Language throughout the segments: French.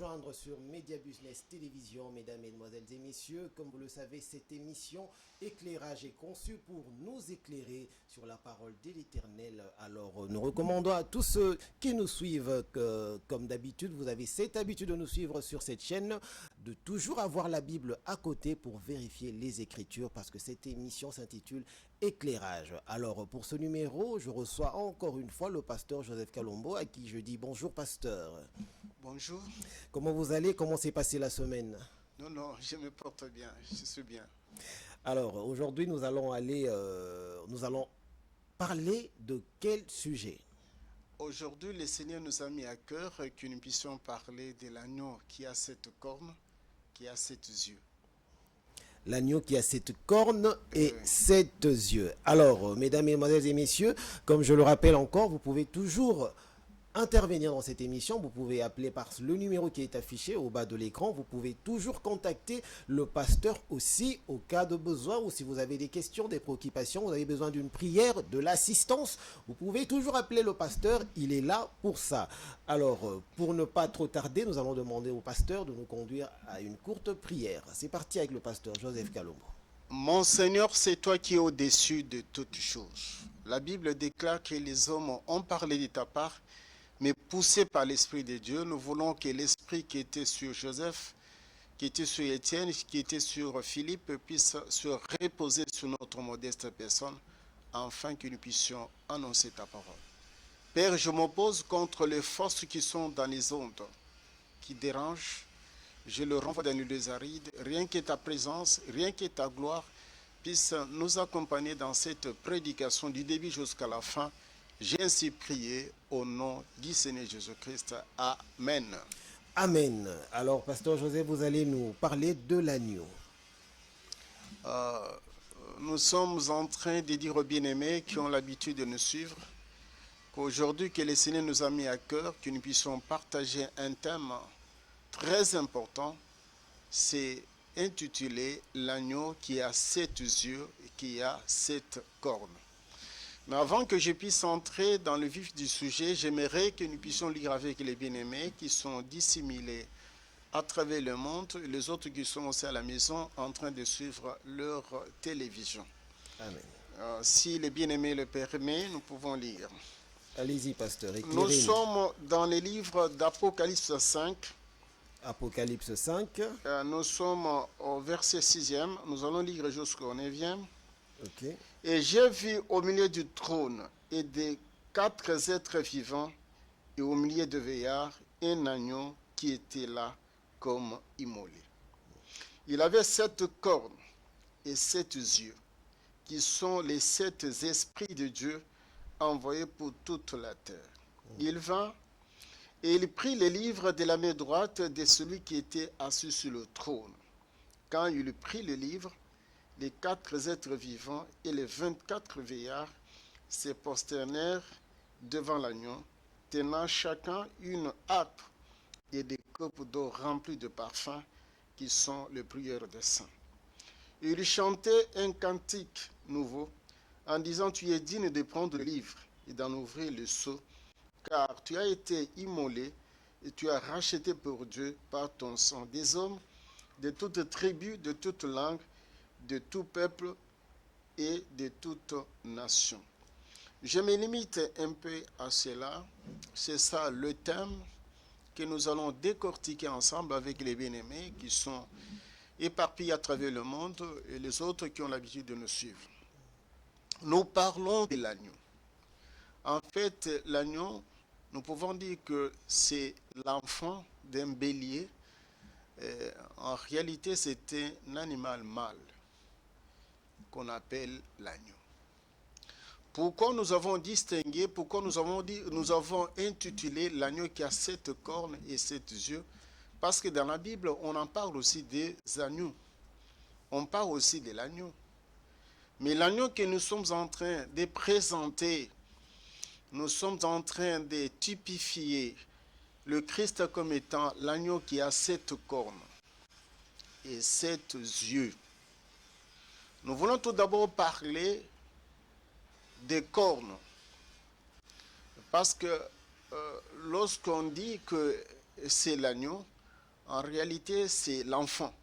rejoindre sur Media Business Télévision, mesdames, mesdemoiselles et messieurs. Comme vous le savez, cette émission Éclairage est conçue pour nous éclairer sur la parole de l'Éternel. Alors, nous recommandons à tous ceux qui nous suivent, comme d'habitude, vous avez cette habitude de nous suivre sur cette chaîne, de toujours avoir la Bible à côté pour vérifier les Écritures, parce que cette émission s'intitule Éclairage. Alors, pour ce numéro, je reçois encore une fois le pasteur Joseph Kalombo, à qui je dis bonjour, pasteur. Bonjour. Comment vous allez? Comment s'est passée la semaine? Non, je me porte bien, je suis bien. Alors, aujourd'hui, nous allons parler de quel sujet? Aujourd'hui, le Seigneur nous a mis à cœur que nous puissions parler de l'agneau qui a sept cornes, qui a sept yeux. L'agneau qui a sept cornes et sept yeux. Alors, mesdames, mesdemoiselles et messieurs, comme je le rappelle encore, vous pouvez toujours intervenir dans cette émission. Vous pouvez appeler par le numéro qui est affiché au bas de l'écran. Vous pouvez toujours contacter le pasteur aussi au cas de besoin, ou si vous avez des questions, des préoccupations, vous avez besoin d'une prière, de l'assistance, vous pouvez toujours appeler le pasteur. Il est là pour ça. Alors, pour ne pas trop tarder, nous allons demander au pasteur de nous conduire à une courte prière. C'est parti avec le pasteur Joseph Kalombo. Mon Seigneur, c'est toi qui es au-dessus de toutes choses. La Bible déclare que les hommes ont parlé de ta part, mais poussés par l'Esprit de Dieu. Nous voulons que l'Esprit qui était sur Joseph, qui était sur Étienne, qui était sur Philippe, puisse se reposer sur notre modeste personne, afin que nous puissions annoncer ta parole. Père, je m'oppose contre les forces qui sont dans les ondes, qui dérangent. Je le renvoie dans les lieux arides. Rien que ta présence, rien que ta gloire puisse nous accompagner dans cette prédication du début jusqu'à la fin. J'ai ainsi prié au nom du Seigneur Jésus-Christ. Amen. Amen. Alors, pasteur Joseph, vous allez nous parler de l'agneau. Nous sommes en train de dire aux bien-aimés qui ont l'habitude de nous suivre qu'aujourd'hui, que le Seigneur nous a mis à cœur, que nous puissions partager un thème très important. C'est intitulé l'agneau qui a sept yeux et qui a sept cornes. Mais avant que je puisse entrer dans le vif du sujet, j'aimerais que nous puissions lire avec les bien-aimés qui sont dissimulés à travers le monde et les autres qui sont aussi à la maison en train de suivre leur télévision. Amen. Si les bien-aimés le permettent, nous pouvons lire. Allez-y, pasteur. Nous sommes dans les livres d'Apocalypse 5. Apocalypse 5. Nous sommes au verset 6e. Nous allons lire jusqu'au 9e. Ok. Et j'ai vu au milieu du trône et des quatre êtres vivants et au milieu de veillards un agneau qui était là comme immolé. Il avait sept cornes et sept yeux, qui sont les sept esprits de Dieu envoyés pour toute la terre. Il vint et il prit les livres de la main droite de celui qui était assis sur le trône. Quand il prit le livre, les quatre êtres vivants et les 24 veillards se prosternèrent devant l'agneau, tenant chacun une harpe et des coupes d'eau remplies de parfums qui sont les prières des saints. Ils chantaient un cantique nouveau en disant: tu es digne de prendre le livre et d'en ouvrir le sceau, car tu as été immolé et tu as racheté pour Dieu par ton sang des hommes de toute tribu, de toute langue, de tout peuple et de toute nation. Je me limite un peu à cela. C'est ça le thème que nous allons décortiquer ensemble avec les bien-aimés qui sont éparpillés à travers le monde et les autres qui ont l'habitude de nous suivre. Nous parlons de l'agneau. En fait, l'agneau, nous pouvons dire que c'est l'enfant d'un bélier. En réalité, c'est un animal mâle qu'on appelle l'agneau. Pourquoi nous avons distingué, pourquoi nous avons intitulé l'agneau qui a sept cornes et sept yeux? Parce que dans la Bible, on en parle aussi des agneaux. On parle aussi de l'agneau. Mais l'agneau que nous sommes en train de présenter, nous sommes en train de typifier le Christ comme étant l'agneau qui a sept cornes et sept yeux. Nous voulons tout d'abord parler des cornes. Parce que lorsqu'on dit que c'est l'agneau, En réalité, c'est l'enfant.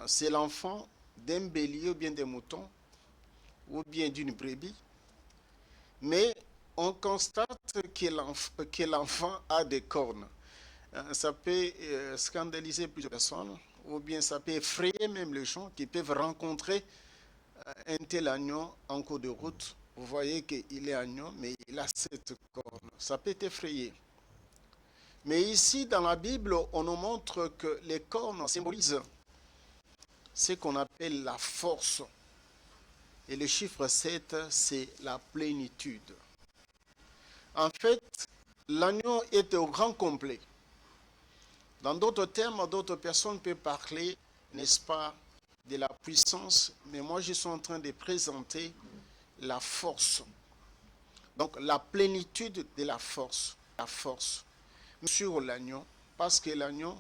C'est l'enfant d'un bélier ou bien d'un mouton ou bien d'une brebis. Mais on constate que l'enfant a des cornes. Ça peut scandaliser plusieurs personnes ou bien ça peut effrayer même les gens qui peuvent rencontrer un tel agneau en cours de route. Vous voyez qu'il est agneau, mais il a cette corne. Ça peut effrayer. Mais ici, dans la Bible, on nous montre que les cornes symbolisent ce qu'on appelle la force. Et le chiffre 7, c'est la plénitude. En fait, l'agneau est au grand complet. Dans d'autres termes, d'autres personnes peuvent parler, n'est-ce pas, de la puissance, mais moi je suis en train de présenter la force. Donc la plénitude de la force sur l'agneau, parce que l'agneau,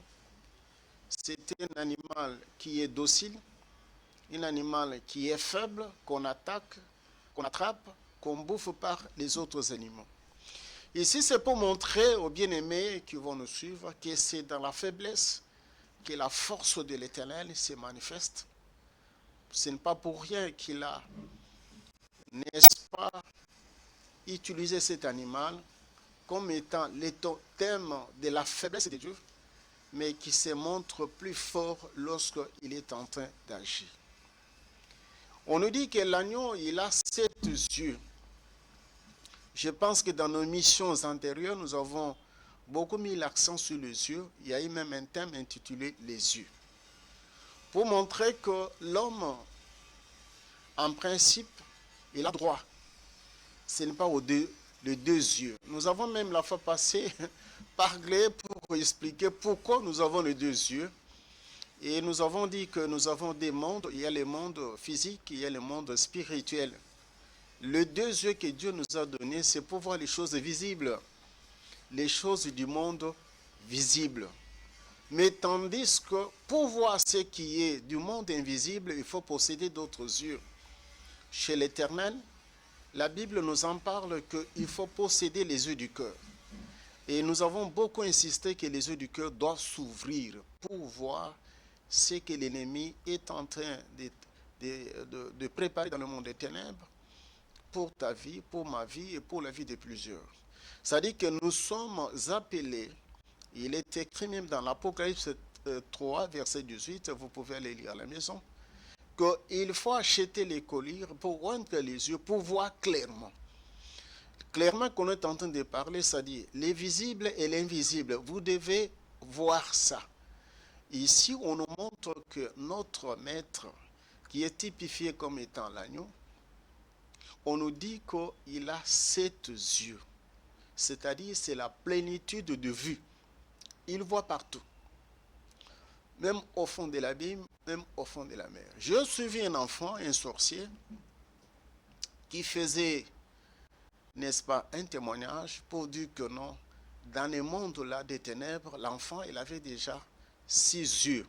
c'est un animal qui est docile, un animal qui est faible, qu'on attaque, qu'on attrape, qu'on bouffe par les autres animaux. Ici, c'est pour montrer aux bien-aimés qui vont nous suivre que c'est dans la faiblesse que la force de l'Éternel se manifeste. Ce n'est pas pour rien qu'il a, n'est-ce pas, utilisé cet animal comme étant le thème de la faiblesse de Dieu, mais qui se montre plus fort lorsqu'il est en train d'agir. On nous dit que l'agneau, il a 7 yeux. Je pense que dans nos missions antérieures, nous avons beaucoup mis l'accent sur les yeux. Il y a eu même un thème intitulé « Les yeux ». Pour montrer que l'homme, en principe, il a droit. Ce n'est pas les deux yeux. Nous avons même la fois passée parlé pour expliquer pourquoi nous avons les 2 yeux. Et nous avons dit que nous avons des mondes. Il y a le monde physique, il y a le monde spirituel. Les 2 yeux que Dieu nous a donnés, c'est pour voir les choses visibles, les choses du monde visible. Mais tandis que pour voir ce qui est du monde invisible, il faut posséder d'autres yeux. Chez l'Éternel, la Bible nous en parle qu'il faut posséder les yeux du cœur. Et nous avons beaucoup insisté que les yeux du cœur doivent s'ouvrir pour voir ce que l'ennemi est en train de préparer dans le monde des ténèbres pour ta vie, pour ma vie et pour la vie de plusieurs. C'est-à-dire que nous sommes appelés, il est écrit même dans l'Apocalypse 3, verset 18, vous pouvez aller lire à la maison, qu'il faut acheter les collyres pour rendre les yeux, pour voir clairement. Clairement qu'on est en train de parler, c'est-à-dire les visibles et l'invisible. Vous devez voir ça. Ici, on nous montre que notre maître, qui est typifié comme étant l'agneau, on nous dit qu'il a 7 yeux. C'est-à-dire, c'est la plénitude de vue. Il voit partout. Même au fond de l'abîme, même au fond de la mer. Je suivis un enfant, un sorcier, qui faisait, n'est-ce pas, un témoignage pour dire que non, dans le monde-là des ténèbres, l'enfant, il avait déjà 6 yeux.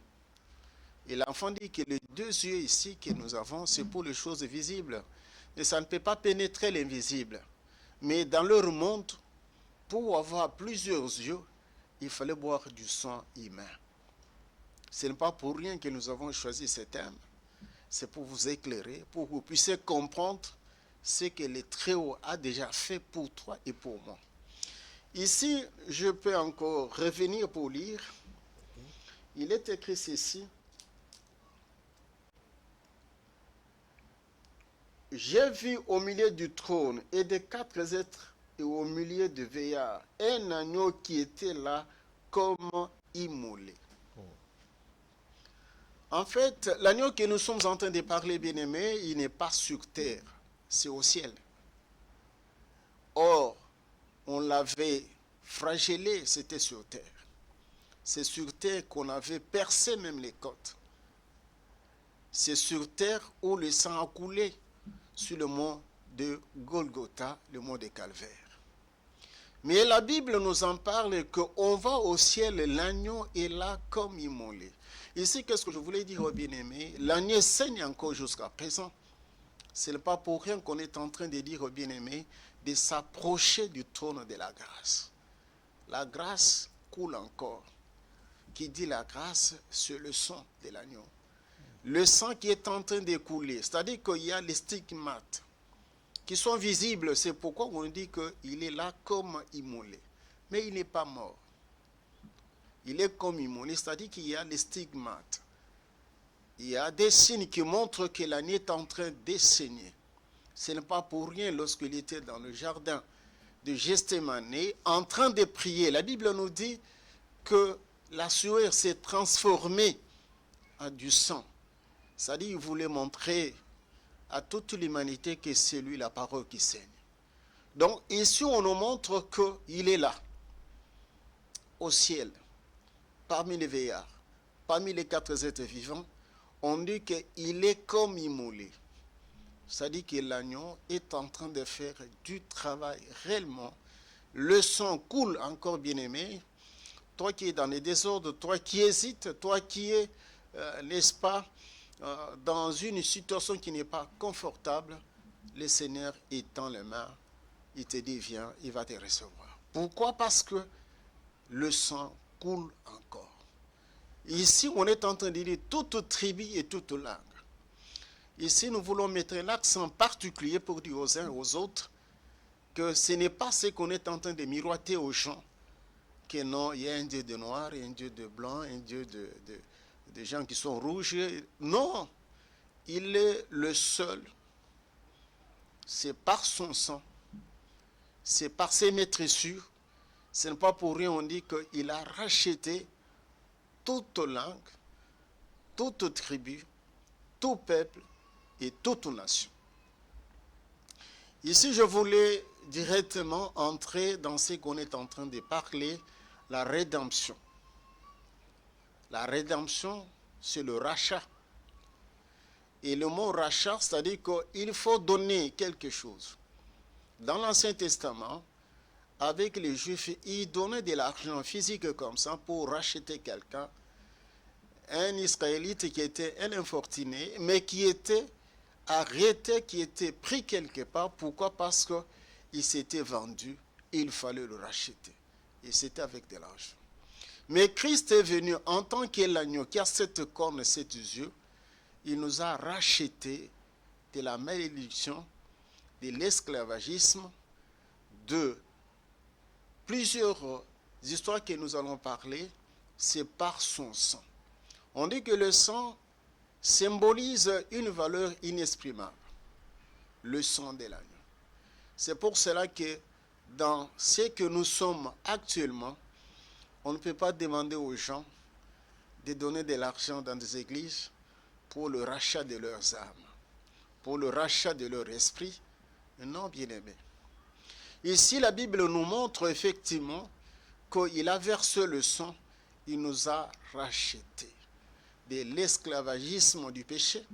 Et l'enfant dit que les 2 yeux ici que nous avons, c'est pour les choses visibles. Et ça ne peut pas pénétrer l'invisible. Mais dans leur monde, pour avoir plusieurs yeux, il fallait boire du sang humain. Ce n'est pas pour rien que nous avons choisi ce thème. C'est pour vous éclairer, pour que vous puissiez comprendre ce que le Très-Haut a déjà fait pour toi et pour moi. Ici, je peux encore revenir pour lire. Il est écrit ceci. J'ai vu au milieu du trône et des 4 êtres et au milieu de veillards un agneau qui était là comme immolé. En fait, l'agneau que nous sommes en train de parler, bien-aimé, il n'est pas sur terre, c'est au ciel. Or, on l'avait flagellé, c'était sur terre. C'est sur terre qu'on avait percé même les côtes. C'est sur terre où le sang a coulé sur le mont de Golgotha, le mont de Calvaire. Mais la Bible nous en parle qu'on va au ciel, l'agneau est là comme immolé. Ici, qu'est-ce que je voulais dire aux bien-aimés? L'agneau saigne encore jusqu'à présent. Ce n'est pas pour rien qu'on est en train de dire aux bien-aimés de s'approcher du trône de la grâce. La grâce coule encore. qui dit la grâce, c'est le sang de l'agneau. Le sang qui est en train d'écouler, c'est-à-dire qu'il y a les stigmates qui sont visibles. C'est pourquoi on dit qu'il est là comme immolé. Mais il n'est pas mort. Il est comme immolé, c'est-à-dire qu'il y a les stigmates. Il y a des signes qui montrent que l'agneau est en train de saigner. Ce n'est pas pour rien lorsqu'il était dans le jardin de Gethsémane, en train de prier. La Bible nous dit que la sueur s'est transformée en du sang. C'est-à-dire qu'il voulait montrer à toute l'humanité que c'est lui la parole qui saigne. Donc ici on nous montre qu'il est là, au ciel, parmi les veillards, parmi les 4 êtres vivants. On dit qu'il est comme immolé. C'est-à-dire que l'agneau est en train de faire du travail réellement. Le sang coule encore, bien-aimé. Toi qui es dans les désordres, toi qui hésites, toi qui es, n'est-ce pas, dans une situation qui n'est pas confortable, le Seigneur étend les mains, il te dit viens, il va te recevoir. Pourquoi? Parce que le sang coule encore. Ici, on est en train de dire toute tribu et toute langue. Ici, nous voulons mettre l'accent particulier pour dire aux uns et aux autres que ce n'est pas ce qu'on est en train de miroiter aux gens, que non, il y a un Dieu de noir, un Dieu de blanc, un Dieu de gens qui sont rouges. Non, il est le seul. C'est par son sang, c'est par ses maîtressures. Ce n'est pas pour rien on dit qu'il a racheté toute langue, toute tribu, tout peuple et toute nation. Ici, je voulais directement entrer dans ce qu'on est en train de parler, la rédemption. La rédemption, c'est le rachat. Et le mot rachat, c'est-à-dire qu'il faut donner quelque chose. Dans l'Ancien Testament, avec les Juifs, ils donnaient de l'argent physique comme ça pour racheter quelqu'un, un Israélite qui était un infortuné, mais qui était arrêté, qui était pris quelque part. Pourquoi? Parce qu'il s'était vendu, il fallait le racheter. Et c'était avec de l'argent. Mais Christ est venu en tant que l'agneau qui a 7 cornes et 7 yeux. Il nous a racheté de la malédiction, de l'esclavagisme, de plusieurs histoires que nous allons parler. C'est par son sang. On dit que le sang symbolise une valeur inexprimable, le sang de l'agneau. C'est pour cela que dans ce que nous sommes actuellement, on ne peut pas demander aux gens de donner de l'argent dans des églises pour le rachat de leurs âmes, pour le rachat de leur esprit. Non, bien-aimés. Ici, la Bible nous montre effectivement qu'il a versé le sang, il nous a rachetés de l'esclavagisme du péché.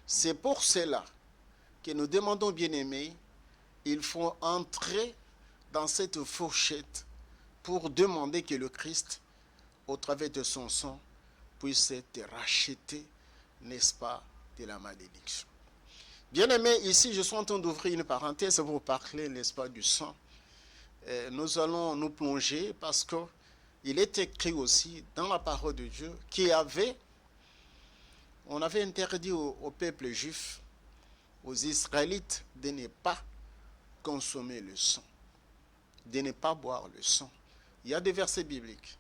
C'est pour cela que nous demandons, bien-aimés, il faut entrer dans cette fourchette pour demander que le Christ, au travers de son sang, puisse être racheté, n'est-ce pas, de la malédiction. Bien-aimés, ici, je suis en train d'ouvrir une parenthèse pour parler, n'est-ce pas, du sang. Nous allons nous plonger parce qu'il est écrit aussi dans la parole de Dieu on avait interdit au peuple juif, aux Israélites, de ne pas consommer le sang, de ne pas boire le sang. Il y a des versets bibliques.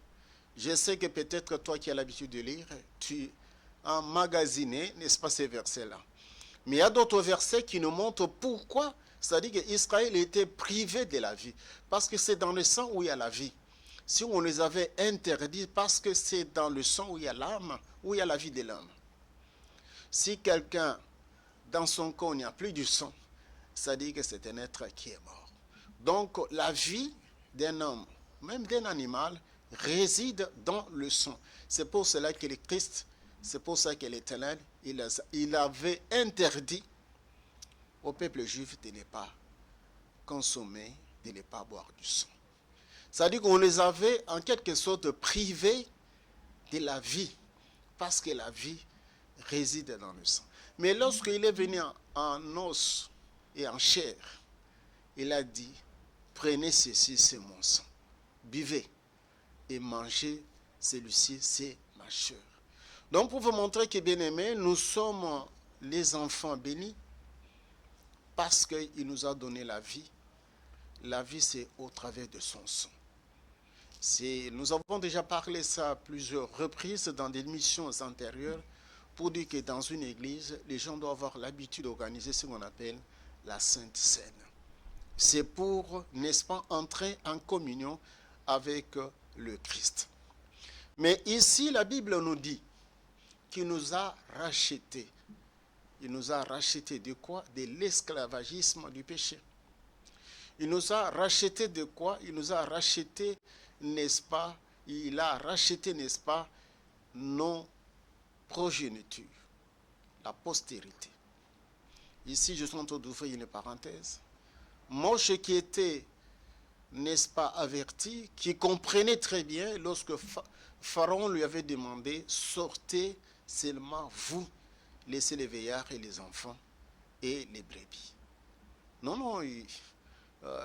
Je sais que peut-être toi qui as l'habitude de lire, tu as emmagasiné, n'est-ce pas, ces versets-là. Mais il y a d'autres versets qui nous montrent pourquoi, c'est-à-dire qu'Israël était privé de la vie. Parce que c'est dans le sang où il y a la vie. Si on les avait interdits, parce que c'est dans le sang où il y a l'âme, où il y a la vie de l'âme. Si quelqu'un, dans son corps, il n'y a plus du sang, ça dit que c'est un être qui est mort. Donc, la vie d'un homme, même d'un animal, réside dans le sang. C'est pour cela que le Christ, c'est pour ça que l'Éternel, il avait interdit au peuple juif de ne pas consommer, de ne pas boire du sang. C'est-à-dire qu'on les avait en quelque sorte privés de la vie, parce que la vie réside dans le sang. Mais lorsqu'il est venu en os et en chair, il a dit, prenez ceci, c'est mon sang, buvez et mangez, celui-ci c'est ma chair. Donc pour vous montrer que, bien aimés, nous sommes les enfants bénis parce qu'il nous a donné la vie. La vie, c'est au travers de son sang. Nous avons déjà parlé ça à plusieurs reprises dans des missions antérieures pour dire que dans une église, les gens doivent avoir l'habitude d'organiser ce qu'on appelle la Sainte Seine. C'est pour, n'est-ce pas, entrer en communion avec le Christ. Mais ici, la Bible nous dit qu'il nous a rachetés. Il nous a rachetés de quoi? De l'esclavagisme du péché. Il nous a rachetés de quoi? Il nous a rachetés, n'est-ce pas? Il a racheté, n'est-ce pas, nos progénitures, la postérité. Ici, je suis en train d'ouvrir une parenthèse. Moïse qui était, n'est-ce pas, averti, qui comprenait très bien lorsque Pharaon lui avait demandé, sortez seulement vous, laissez les vieillards et les enfants et les brebis. Non,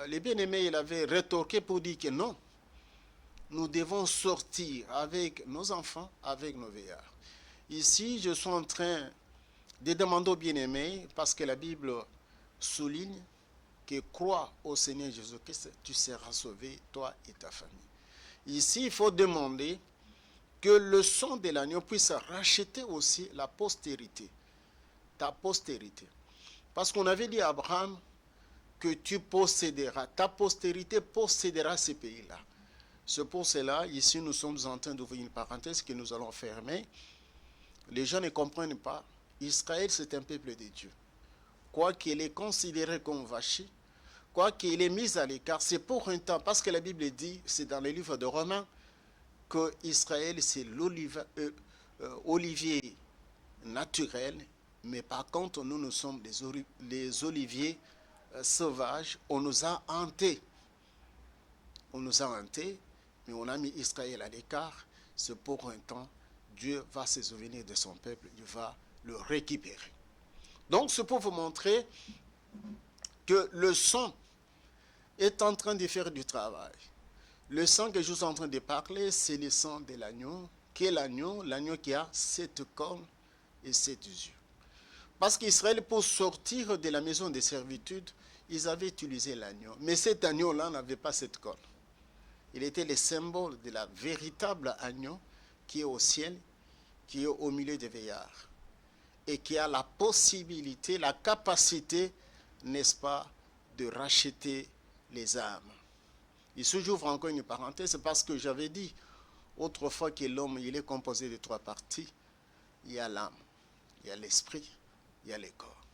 les bien-aimés, il avait rétorqué pour dire que non, nous devons sortir avec nos enfants, avec nos vieillards. Ici, je suis en train de demander aux bien-aimés, parce que la Bible souligne que crois au Seigneur Jésus-Christ, tu seras sauvé, toi et ta famille. Ici, il faut demander que le sang de l'agneau puisse racheter aussi la postérité, ta postérité. Parce qu'on avait dit à Abraham que tu posséderas, ta postérité possédera ces pays-là. C'est pour cela, ici, nous sommes en train d'ouvrir une parenthèse que nous allons fermer. Les gens ne comprennent pas. Israël, c'est un peuple de Dieu. Quoi qu'il est considéré comme vaché, quoi qu'il est mis à l'écart, c'est pour un temps, parce que la Bible dit, c'est dans le livre de Romains, que Israël, c'est l'olivier naturel, mais par contre, nous sommes les oliviers sauvages. On nous a hantés. On nous a hantés, mais on a mis Israël à l'écart. C'est pour un temps. Dieu va se souvenir de son peuple, il va le récupérer. Donc, c'est pour vous montrer que le sang est en train de faire du travail. Le sang que je suis en train de parler, c'est le sang de l'agneau. Qui est l'agneau? L'agneau qui a 7 cornes et 7 yeux. Parce qu'Israël, pour sortir de la maison de servitude, ils avaient utilisé l'agneau. Mais cet agneau-là n'avait pas 7 cornes. Il était le symbole de la véritable agneau qui est au ciel, qui est au milieu des vieillards. Et qui a la possibilité, la capacité, n'est-ce pas, de racheter les âmes. Ici, j'ouvre encore une parenthèse parce que j'avais dit autrefois que l'homme, il est composé de 3 parties. Il y a l'âme, il y a l'esprit, il y a le corps.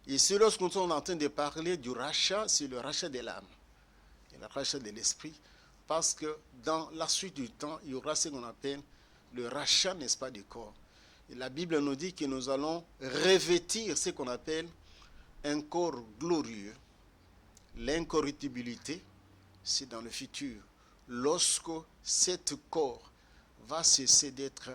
Ici, lorsque nous sommes en train de parler du rachat, c'est le rachat de l'âme et le rachat de l'esprit. Parce que dans la suite du temps, il y aura ce qu'on appelle le rachat, n'est-ce pas, du corps. Et la Bible nous dit que nous allons revêtir ce qu'on appelle un corps glorieux. L'incorruptibilité, c'est dans le futur. Lorsque cet corps va cesser d'être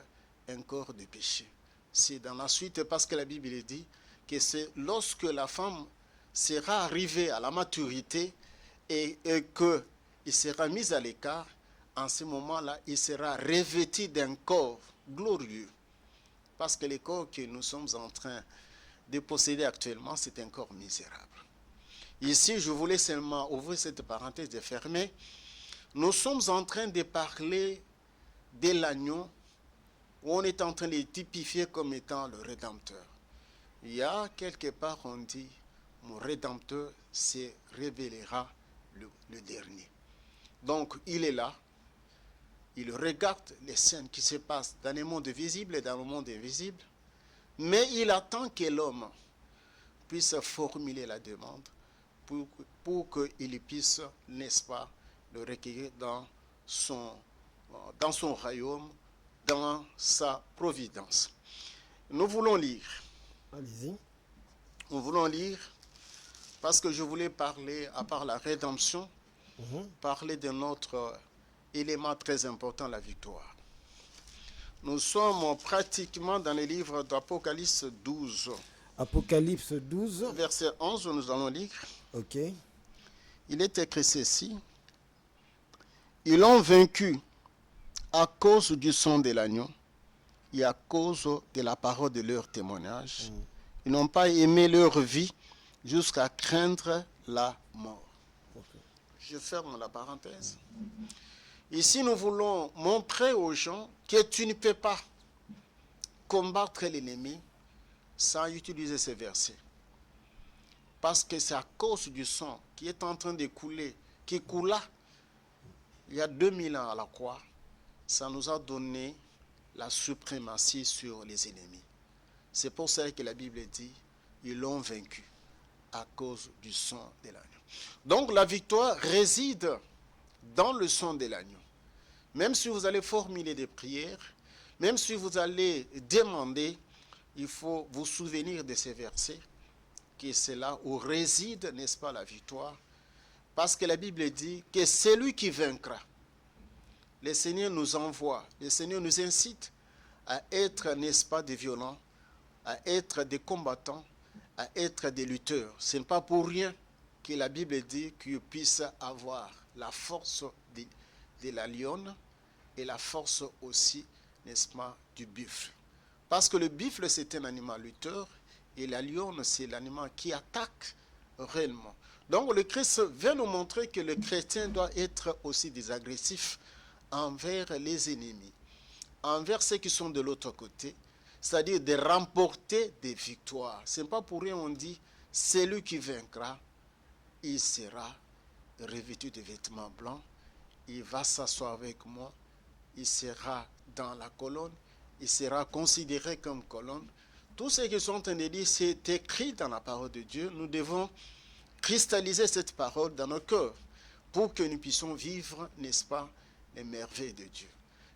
un corps de péché. C'est dans la suite parce que la Bible dit que c'est lorsque la femme sera arrivée à la maturité et qu'il sera mis à l'écart, en ce moment-là, il sera revêtu d'un corps glorieux. Parce que le corps que nous sommes en train de posséder actuellement, c'est un corps misérable. Ici, je voulais seulement ouvrir cette parenthèse et fermer. Nous sommes en train de parler de l'agneau, où on est en train de le typifier comme étant le Rédempteur. Il y a quelque part, on dit, mon Rédempteur se révélera le dernier. Donc, il est là. Il regarde les scènes qui se passent dans le monde visible et dans le monde invisible, mais il attend que l'homme puisse formuler la demande pour qu'il puisse, n'est-ce pas, le recueillir dans son royaume, dans sa providence. Nous voulons lire. Allez-y. Nous voulons lire parce que je voulais parler, à part la rédemption, parler de notre élément très important, la victoire. Nous sommes pratiquement dans le livre d'Apocalypse 12. Apocalypse 12. Verset 11, nous allons lire. Ok. Il est écrit ceci. Ils l'ont vaincu à cause du sang de l'agneau et à cause de la parole de leur témoignage. Ils n'ont pas aimé leur vie jusqu'à craindre la mort. Je ferme la parenthèse. Ici, nous voulons montrer aux gens que tu ne peux pas combattre l'ennemi sans utiliser ces versets. Parce que c'est à cause du sang qui est en train de couler, qui coula il y a 2000 ans à la croix, ça nous a donné la suprématie sur les ennemis. C'est pour ça que la Bible dit, ils l'ont vaincu à cause du sang de l'agneau. Donc la victoire réside dans le sang de l'agneau. Même si vous allez formuler des prières, même si vous allez demander, il faut vous souvenir de ces versets, que c'est là où réside, n'est-ce pas, la victoire. Parce que la Bible dit que c'est lui qui vaincra. Le Seigneur nous envoie, le Seigneur nous incite à être, n'est-ce pas, des violents, à être des combattants, à être des lutteurs. Ce n'est pas pour rien que la Bible dit qu'il puisse avoir la force de la lionne et la force aussi, n'est-ce pas, du buffle. Parce que le buffle, c'est un animal lutteur et la lionne, c'est l'animal qui attaque réellement. Donc le Christ vient nous montrer que le chrétien doit être aussi des agressifs envers les ennemis, envers ceux qui sont de l'autre côté, c'est-à-dire de remporter des victoires. Ce n'est pas pour rien on dit, celui qui vaincra, il sera revêtu de vêtements blancs, il va s'asseoir avec moi, il sera dans la colonne, il sera considéré comme colonne. Tout ce qu'ils sont en train de dire, c'est écrit dans la parole de Dieu. Nous devons cristalliser cette parole dans nos cœurs pour que nous puissions vivre, n'est-ce pas, les merveilles de Dieu.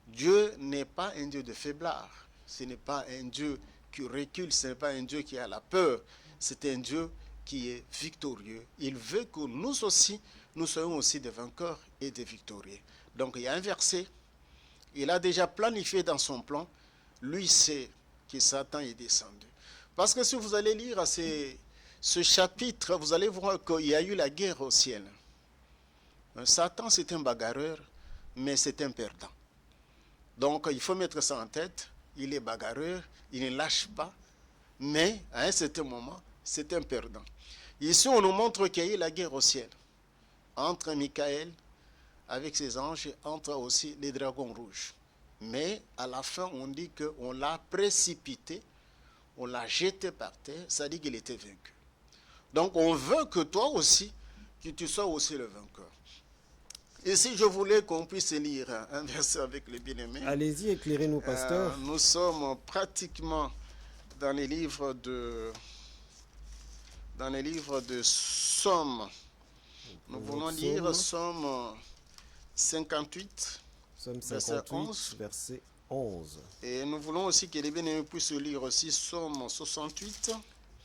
Dieu n'est pas un Dieu de faiblard. Ce n'est pas un Dieu qui recule, ce n'est pas un Dieu qui a la peur. C'est un Dieu qui est victorieux. Il veut que nous aussi, nous soyons aussi des vainqueurs et des victorieux. Donc il y a un verset, il a déjà planifié dans son plan, lui sait que Satan est descendu. Parce que si vous allez lire ce chapitre, vous allez voir qu'il y a eu la guerre au ciel. Satan, c'est un bagarreur, mais c'est un perdant. Donc, il faut mettre ça en tête. Il est bagarreur, il ne lâche pas, mais à un certain moment, c'est un perdant. Ici, on nous montre qu'il y a eu la guerre au ciel entre Michael avec ses anges et entre aussi les dragons rouges. Mais à la fin, on dit qu'on l'a précipité, on l'a jeté par terre, ça dit qu'il était vaincu. Donc, on veut que toi aussi, que tu sois aussi le vainqueur. Ici, je voulais qu'on puisse lire un verset avec les bien-aimés. Allez-y, éclairez-nous, pasteur. Nous sommes pratiquement dans les livres de Somme. Nous voulons lire Somme 58, Somme verset 58, 11. verset 11. Et nous voulons aussi que les bien-aimés puissent lire aussi Somme 68,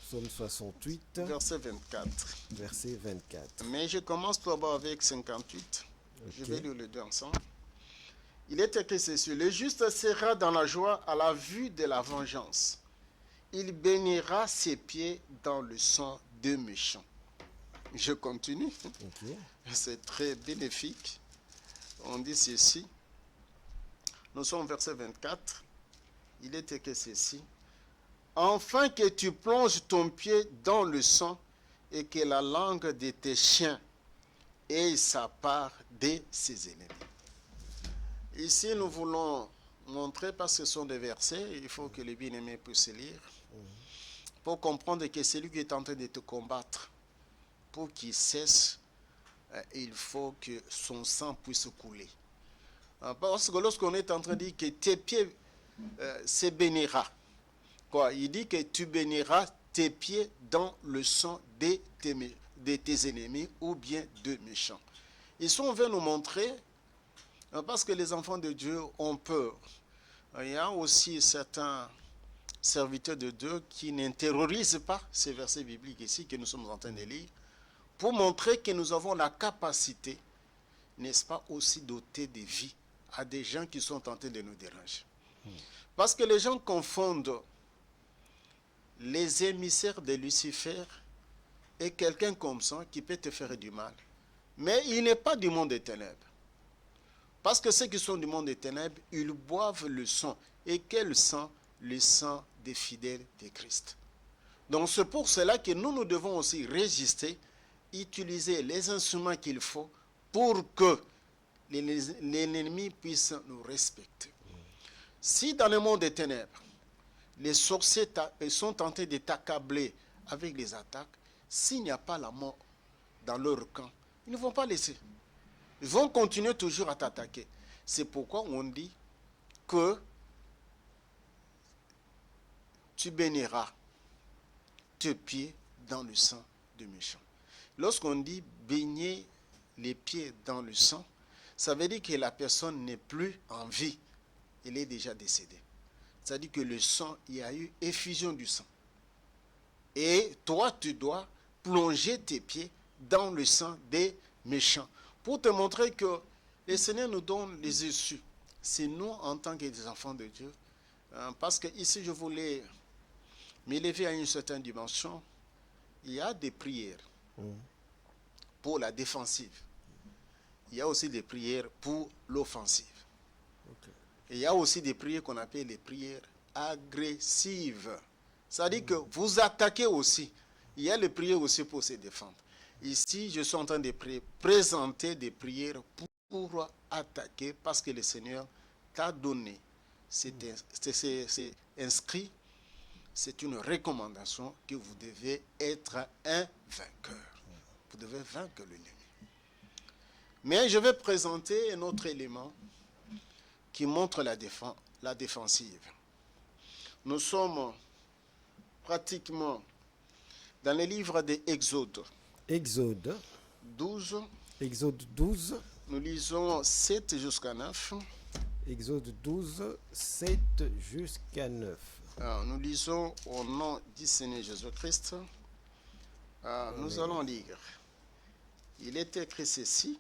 Somme 68, verset 24. verset 24. Mais je commence tout d'abord avec 58. Je Ok. vais lire les deux ensemble. Il est écrit ceci: le juste sera dans la joie à la vue de la vengeance. Il baignera ses pieds dans le sang des méchants. Je continue. Ok. C'est très bénéfique. On dit ceci. Nous sommes au verset 24. Il est écrit ceci: afin que tu plonges ton pied dans le sang et que la langue de tes chiens ait sa part de ses ennemis. Ici, nous voulons montrer, parce que ce sont des versets, il faut que les bien-aimés puissent lire, pour comprendre que celui qui est en train de te combattre, pour qu'il cesse, il faut que son sang puisse couler. Parce que lorsqu'on est en train de dire que tes pieds se bénira, quoi, il dit que tu béniras tes pieds dans le sang de tes ennemis ou bien de méchants. Ici, on veut nous montrer, parce que les enfants de Dieu ont peur. Il y a aussi certains serviteurs de Dieu qui n'intériorisent pas ces versets bibliques ici que nous sommes en train de lire, pour montrer que nous avons la capacité, n'est-ce pas, aussi doter de vie à des gens qui sont tentés de nous déranger. Parce que les gens confondent les émissaires de Lucifer et quelqu'un comme ça qui peut te faire du mal. Mais il n'est pas du monde des ténèbres. Parce que ceux qui sont du monde des ténèbres, ils boivent le sang. Et quel sang? Le sang des fidèles de Christ. Donc c'est pour cela que nous devons aussi résister, utiliser les instruments qu'il faut pour que l'ennemi puisse nous respecter. Si dans le monde des ténèbres, les sorciers sont tentés de t'accabler avec les attaques, s'il n'y a pas la mort dans leur camp, ils ne vont pas laisser. Ils vont continuer toujours à t'attaquer. C'est pourquoi on dit que tu béniras tes pieds dans le sang du méchant. Lorsqu'on dit baigner les pieds dans le sang, ça veut dire que la personne n'est plus en vie. Elle est déjà décédée. C'est-à-dire que le sang, il y a eu effusion du sang. Et toi, tu dois plonger tes pieds dans le sang des méchants. Pour te montrer que le Seigneur nous donne les issues. C'est nous, en tant que des enfants de Dieu. Parce que ici, je voulais m'élever à une certaine dimension. Il y a des prières pour la défensive. Il y a aussi des prières pour l'offensive. Et il y a aussi des prières qu'on appelle les prières agressives. C'est-à-dire que vous attaquez aussi. Il y a les prières aussi pour se défendre. Ici, je suis en train de présenter des prières pour attaquer parce que le Seigneur t'a donné. C'est inscrit. C'est une recommandation que vous devez être un vainqueur. Vous devez vaincre l'ennemi. Mais je vais présenter un autre élément qui montre la défensive. Nous sommes pratiquement dans le livre de Exode. Exode 12. Exode 12. Nous lisons 7 jusqu'à 9. Exode 12, 7 jusqu'à 9. Alors, nous lisons au nom du Seigneur Jésus-Christ. Nous allons lire. Il est écrit ceci.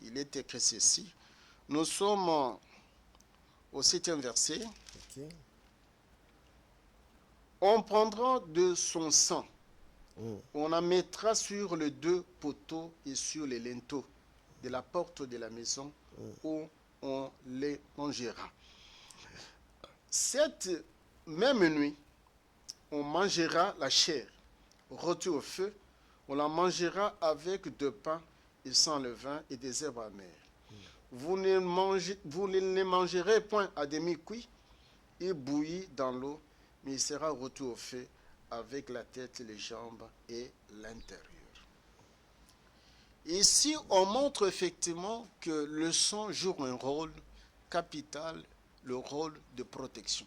Il est écrit ceci. Nous sommes au 7e verset. Okay. On prendra de son sang. On la mettra sur les 2 poteaux et sur les linteaux de la porte de la maison où on les mangera. Cette même nuit, on mangera la chair rôtie au feu. On la mangera avec de pain et sans levain et des herbes amères. Vous ne mangerez point à demi-cuit et bouilli dans l'eau, mais il sera rôti au feu avec la tête, les jambes et l'intérieur. Ici, on montre effectivement que le sang joue un rôle capital, le rôle de protection.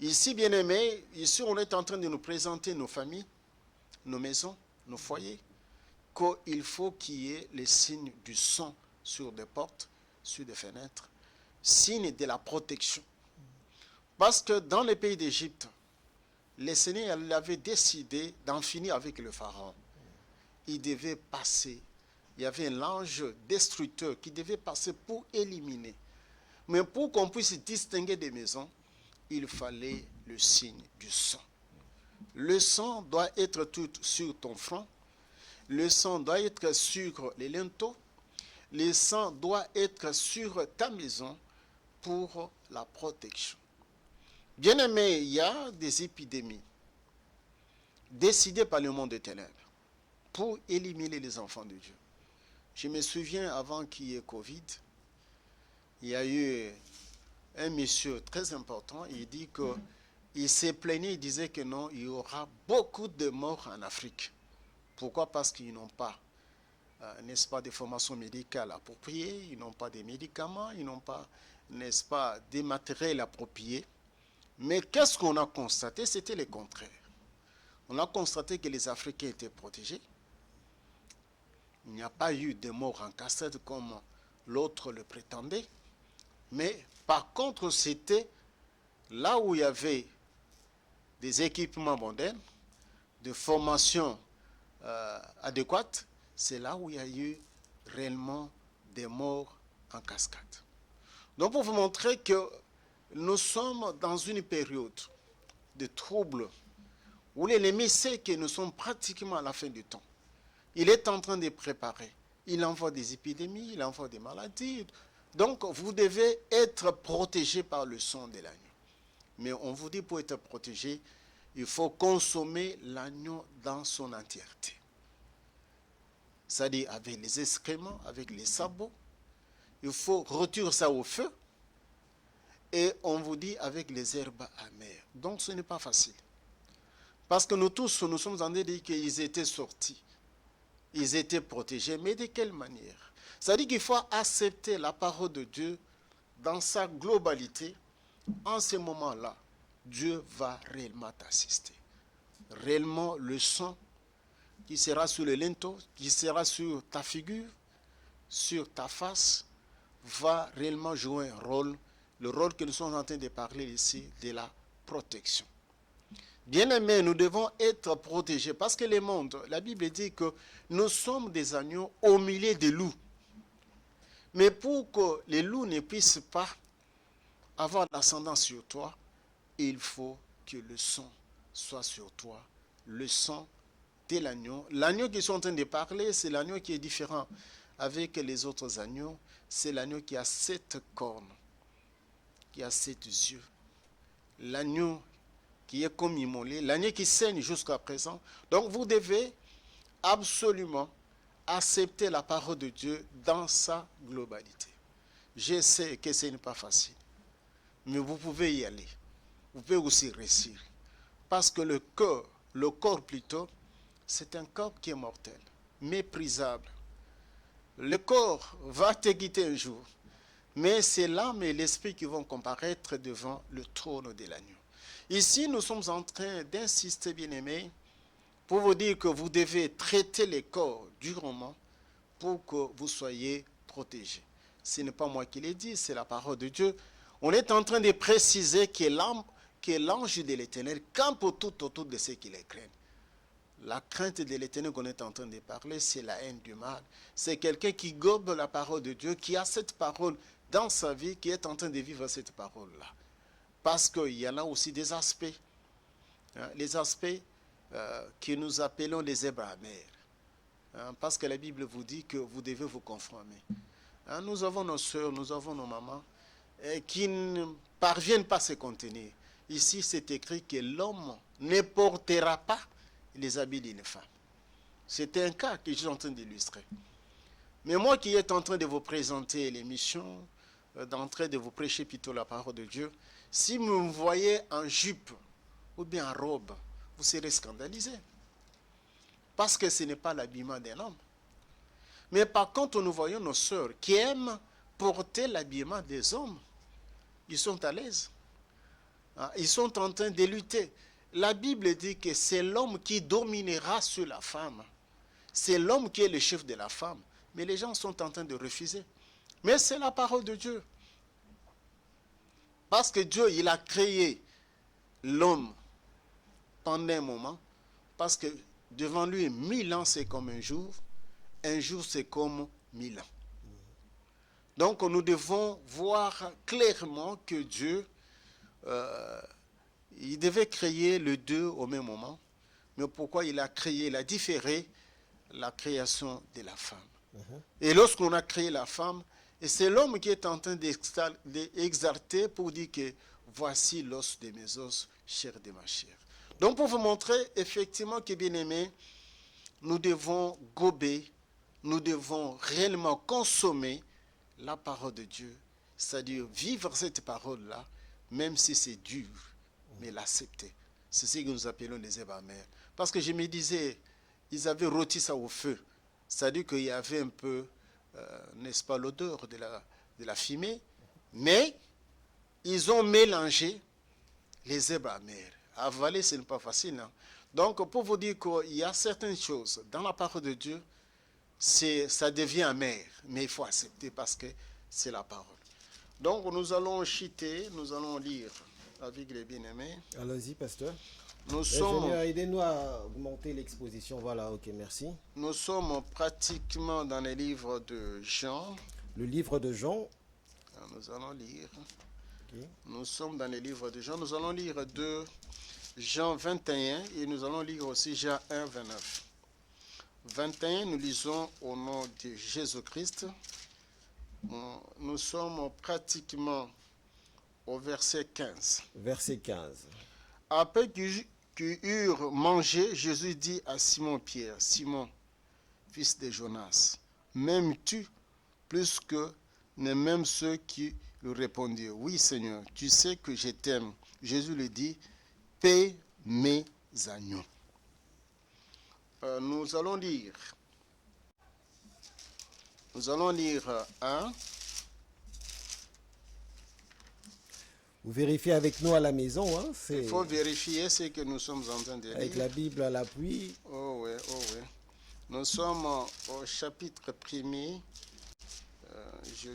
Ici, bien aimé, ici on est en train de nous présenter nos familles, nos maisons, nos foyers, qu'il faut qu'il y ait les signes du sang sur des portes, sur des fenêtres, signe de la protection. Parce que dans le pays d'Égypte, le Seigneur avait décidé d'en finir avec le Pharaon. Il devait passer. Il y avait un ange destructeur qui devait passer pour éliminer. Mais pour qu'on puisse distinguer des maisons, il fallait le signe du sang. Le sang doit être tout sur ton front. Le sang doit être sur les linteaux. Le sang doit être sur ta maison pour la protection. Bien aimé, il y a des épidémies décidées par le monde des ténèbres pour éliminer les enfants de Dieu. Je me souviens, avant qu'il y ait Covid, il y a eu un monsieur très important, il dit qu'il s'est plaigné, il disait que non, il y aura beaucoup de morts en Afrique. Pourquoi? Parce qu'ils n'ont pas, n'est-ce pas, de formation médicale appropriée, ils n'ont pas de médicaments, ils n'ont pas, n'est-ce pas, des matériels appropriés. Mais qu'est-ce qu'on a constaté? C'était le contraire. On a constaté que les Africains étaient protégés. Il n'y a pas eu de morts en cascade comme l'autre le prétendait. Mais par contre, c'était là où il y avait des équipements modernes, de formation adéquate, c'est là où il y a eu réellement des morts en cascade. Donc pour vous montrer que nous sommes dans une période de troubles où l'ennemi sait que nous sommes pratiquement à la fin du temps. Il est en train de préparer. Il envoie des épidémies, il envoie des maladies. Donc, vous devez être protégé par le sang de l'agneau. Mais on vous dit, pour être protégé, il faut consommer l'agneau dans son entièreté. C'est-à-dire avec les excréments, avec les sabots. Il faut retirer ça au feu. Et on vous dit avec les herbes amères. Donc, ce n'est pas facile. Parce que nous tous, nous sommes en train de dire qu'ils étaient sortis. Ils étaient protégés. Mais de quelle manière? C'est-à-dire qu'il faut accepter la parole de Dieu dans sa globalité. En ce moment-là, Dieu va réellement t'assister. Réellement, le sang qui sera sur le linteau, qui sera sur ta figure, sur ta face, va réellement jouer un rôle, le rôle que nous sommes en train de parler ici, de la protection. Bien-aimés, nous devons être protégés parce que le monde, la Bible dit que nous sommes des agneaux au milieu des loups. Mais pour que les loups ne puissent pas avoir l'ascendant sur toi, il faut que le sang soit sur toi. Le sang de l'agneau. L'agneau qu'ils sont en train de parler, c'est l'agneau qui est différent avec les autres agneaux. C'est l'agneau qui a 7 cornes, qui a 7 yeux. L'agneau qui est comme immolé, l'agneau qui saigne jusqu'à présent. Donc vous devez absolument accepter la parole de Dieu dans sa globalité. Je sais que ce n'est pas facile, mais vous pouvez y aller. Vous pouvez aussi réussir. Parce que le corps plutôt, c'est un corps qui est mortel, méprisable. Le corps va te quitter un jour, mais c'est l'âme et l'esprit qui vont comparaître devant le trône de l'agneau. Ici, nous sommes en train d'insister, bien-aimés, pour vous dire que vous devez traiter les corps durement pour que vous soyez protégés. Ce n'est pas moi qui l'ai dit, c'est la parole de Dieu. On est en train de préciser que l'ange de l'Éternel campe tout autour de ceux qui les craignent. La crainte de l'Éternel qu'on est en train de parler, c'est la haine du mal. C'est quelqu'un qui gobe la parole de Dieu, qui a cette parole dans sa vie, qui est en train de vivre cette parole-là. Parce qu'il y en a aussi des aspects. Les aspects que nous appelons les herbes amères. Parce que la Bible vous dit que vous devez vous conformer. Nous avons nos soeurs, nous avons nos mamans qui ne parviennent pas à se contenir. Ici, c'est écrit que l'homme ne portera pas les habits d'une femme. C'est un cas que je suis en train d'illustrer. Mais moi qui est en train de vous présenter l'émission, d'entrer de vous prêcher plutôt la parole de Dieu, si vous me voyez en jupe ou bien en robe, vous serez scandalisé. Parce que ce n'est pas l'habillement d'un homme. Mais par contre, nous voyons nos sœurs qui aiment porter l'habillement des hommes. Ils sont à l'aise. Ils sont en train de lutter. La Bible dit que c'est l'homme qui dominera sur la femme. C'est l'homme qui est le chef de la femme. Mais les gens sont en train de refuser. Mais c'est la parole de Dieu. Parce que Dieu, il a créé l'homme pendant un moment. Parce que devant lui, 1000 ans, c'est comme un jour c'est comme 1000 ans. Donc nous devons voir clairement que Dieu, il devait créer les deux au même moment. Mais pourquoi il a différé la création de la femme. Et lorsqu'on a créé la femme, et c'est l'homme qui est en train d'exalter pour dire que voici l'os de mes os, chair de ma chair. Donc pour vous montrer effectivement que, bien aimé, nous devons gober, nous devons réellement consommer la parole de Dieu, c'est-à-dire vivre cette parole-là, même si c'est dur, mais l'accepter. C'est ce que nous appelons les herbes amères. Parce que je me disais, ils avaient rôti ça au feu, c'est-à-dire qu'il y avait un peu, n'est-ce pas, l'odeur de la fumée, mais ils ont mélangé les herbes amères. Avaler, ce n'est pas facile. Hein? Donc, pour vous dire qu'il y a certaines choses dans la parole de Dieu, ça devient amer, mais il faut accepter parce que c'est la parole. Donc, nous allons chiter, nous allons lire avec les bien-aimés. Allons-y, pasteur. Nous sommes... Aidez-nous à augmenter l'exposition. Voilà, ok, merci. Nous sommes pratiquement dans les livres de Jean. Le livre de Jean. Nous allons lire. Okay. Nous sommes dans les livres de Jean. Nous allons lire de Jean 21 et nous allons lire aussi Jean 1, 29. 21, nous lisons au nom de Jésus-Christ. Nous sommes pratiquement au verset 15. Verset 15. Après qu'ils eurent mangé, Jésus dit à Simon-Pierre, Simon, fils de Jonas, m'aimes-tu plus que ne même ceux qui lui répondirent, oui Seigneur, tu sais que je t'aime. Jésus lui dit, paie mes agneaux. Nous allons lire 1. Vous vérifiez avec nous à la maison, hein, Il faut vérifier ce que nous sommes en train de lire. avec la Bible à l'appui. Oh oui, oh oui. Nous sommes au chapitre 1er. Je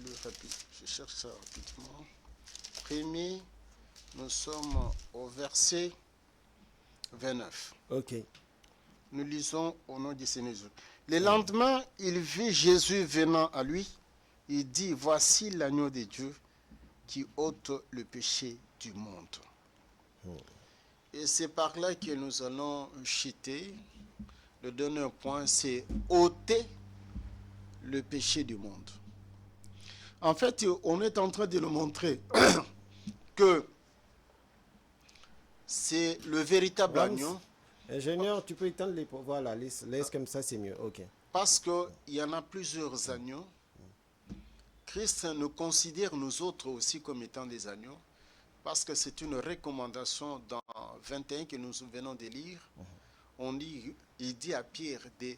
cherche ça rapidement. 1er, nous sommes au verset 29. Ok. Nous lisons au nom du Seigneur Jésus. Le lendemain, il vit Jésus venant à lui. Il dit, voici l'agneau de Dieu qui ôte le péché du monde. Et c'est par là que nous allons chuter. Le dernier point, c'est ôter le péché du monde. En fait, on est en train de nous montrer que c'est le véritable agneau. Ingénieur, tu peux éteindre les... Voilà, laisse comme ça, c'est mieux. Ok. Parce qu'il y en a plusieurs agneaux. Christ nous considère nous autres aussi comme étant des agneaux. Parce que c'est une recommandation dans 21 que nous venons de lire. Il dit à Pierre de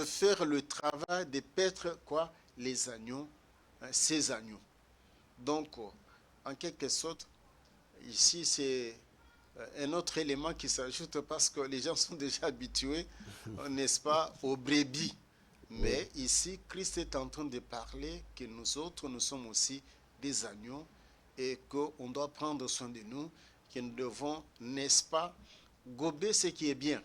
faire le travail de paître quoi? Les agneaux, ces agneaux. Donc, en quelque sorte, ici, c'est un autre élément qui s'ajoute parce que les gens sont déjà habitués, n'est-ce pas, aux brebis. Mais ici, Christ est en train de parler que nous autres, nous sommes aussi des agneaux et qu'on doit prendre soin de nous, que nous devons, n'est-ce pas, gober ce qui est bien.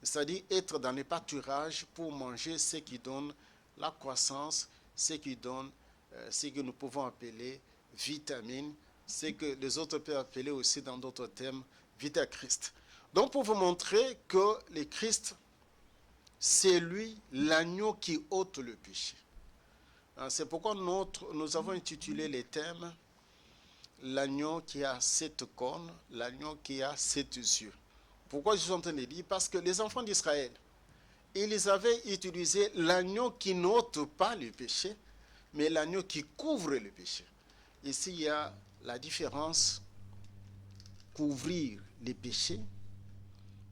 C'est-à-dire être dans les pâturages pour manger ce qui donne la croissance, ce qui donne ce que nous pouvons appeler vitamines, ce que les autres peuvent appeler aussi dans d'autres termes, vita Christ. Donc pour vous montrer que le Christ, c'est lui l'agneau qui ôte le péché. C'est pourquoi nous avons intitulé les thèmes l'agneau qui a 7 cornes, l'agneau qui a 7 yeux. Pourquoi je suis en train de dire? Parce que les enfants d'Israël, ils avaient utilisé l'agneau qui n'ôte pas le péché, mais l'agneau qui couvre le péché. Ici, il y a la différence, couvrir les péchés,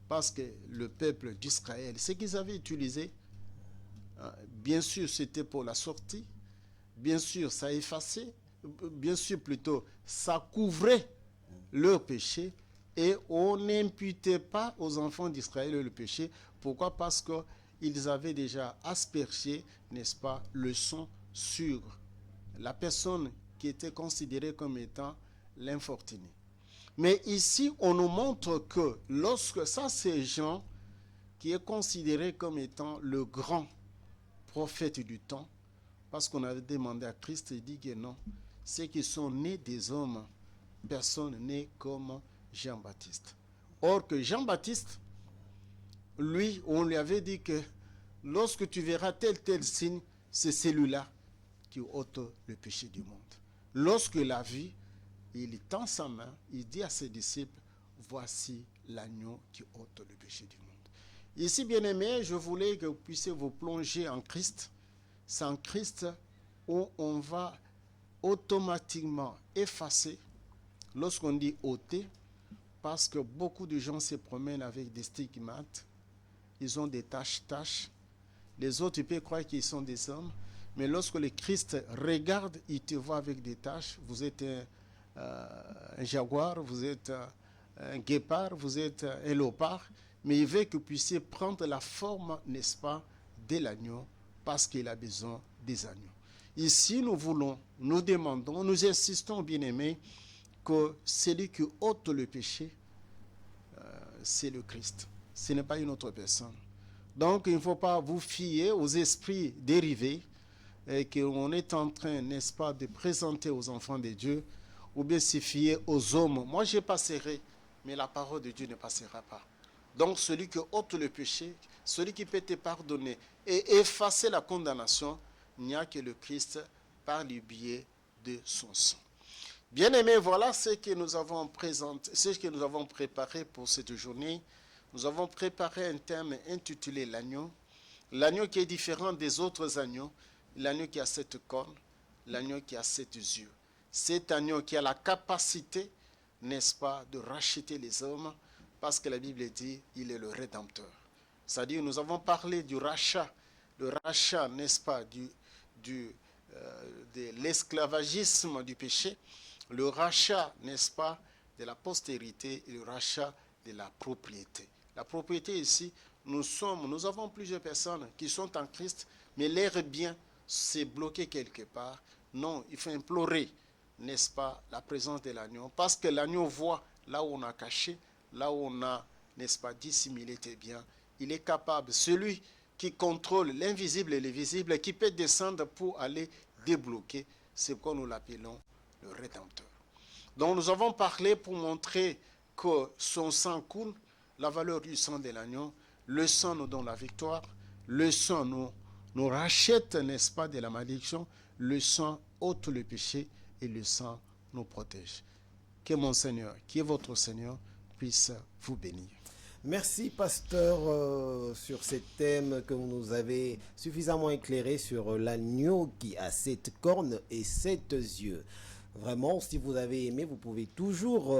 parce que le peuple d'Israël, ce qu'ils avaient utilisé, bien sûr, c'était pour la sortie, bien sûr, ça effaçait, bien sûr, plutôt, ça couvrait leur péché, et on n'imputait pas aux enfants d'Israël le péché. Pourquoi? Parce qu'ils avaient déjà aspergé, n'est-ce pas, le sang sur la personne qui était considérée comme étant l'infortuné. Mais ici, on nous montre que lorsque ça, c'est Jean, qui est considéré comme étant le grand prophète du temps, parce qu'on avait demandé à Christ, il dit que non, ceux qui sont nés des hommes, personne n'est comme Jean-Baptiste. Or que Jean-Baptiste, lui, on lui avait dit que lorsque tu verras tel signe, c'est celui-là qui ôte le péché du monde. Lorsqu'il a vu, il tend sa main, il dit à ses disciples, voici l'agneau qui ôte le péché du monde. Ici, bien-aimés, je voulais que vous puissiez vous plonger en Christ. C'est en Christ où on va automatiquement effacer, lorsqu'on dit ôter, parce que beaucoup de gens se promènent avec des stigmates, ils ont des taches. Les autres, ils peuvent croire qu'ils sont des hommes, mais lorsque le Christ regarde, il te voit avec des taches. Vous êtes un jaguar, vous êtes un guépard, vous êtes un léopard, mais il veut que vous puissiez prendre la forme, n'est-ce pas, de l'agneau, parce qu'il a besoin des agneaux. Ici, nous demandons, nous insistons, bien-aimés, que celui qui ôte le péché, c'est le Christ. Ce n'est pas une autre personne. Donc, il ne faut pas vous fier aux esprits dérivés et qu'on est en train, n'est-ce pas, de présenter aux enfants de Dieu, ou bien se fier aux hommes. Moi, je passerai, mais la parole de Dieu ne passera pas. Donc celui qui ôte le péché, celui qui peut te pardonner et effacer la condamnation, il n'y a que le Christ par le biais de son sang. Bien-aimés, voilà ce que nous avons présenté, ce que nous avons préparé pour cette journée. Nous avons préparé un thème intitulé l'agneau. L'agneau qui est différent des autres agneaux, l'agneau qui a 7 cornes, l'agneau qui a 7 yeux. Cet agneau qui a la capacité, n'est-ce pas, de racheter les hommes, parce que la Bible dit il est le Rédempteur. C'est-à-dire, nous avons parlé du rachat, le rachat, n'est-ce pas, de l'esclavagisme du péché, le rachat, n'est-ce pas, de la postérité et le rachat de la propriété. La propriété ici, nous avons plusieurs personnes qui sont en Christ, mais leur bien s'est bloqué quelque part. Non, il faut implorer, n'est-ce pas, la présence de l'agneau, parce que l'agneau voit là où on a caché, là où on a, n'est-ce pas, dissimulé tes biens. Il est capable, celui qui contrôle l'invisible et le visible, qui peut descendre pour aller débloquer, c'est pourquoi nous l'appelons le Rédempteur. Donc nous avons parlé pour montrer que son sang coule, la valeur du sang de l'agneau, le sang nous donne la victoire, le sang nous rachète, n'est-ce pas, de la malédiction, le sang ôte le péché et le sang nous protège. Que mon Seigneur, qui est votre Seigneur, puisse vous bénir. Merci, pasteur, sur ces thèmes que vous nous avez suffisamment éclairés sur l'agneau qui a 7 cornes et 7 yeux. Vraiment, si vous avez aimé, vous pouvez toujours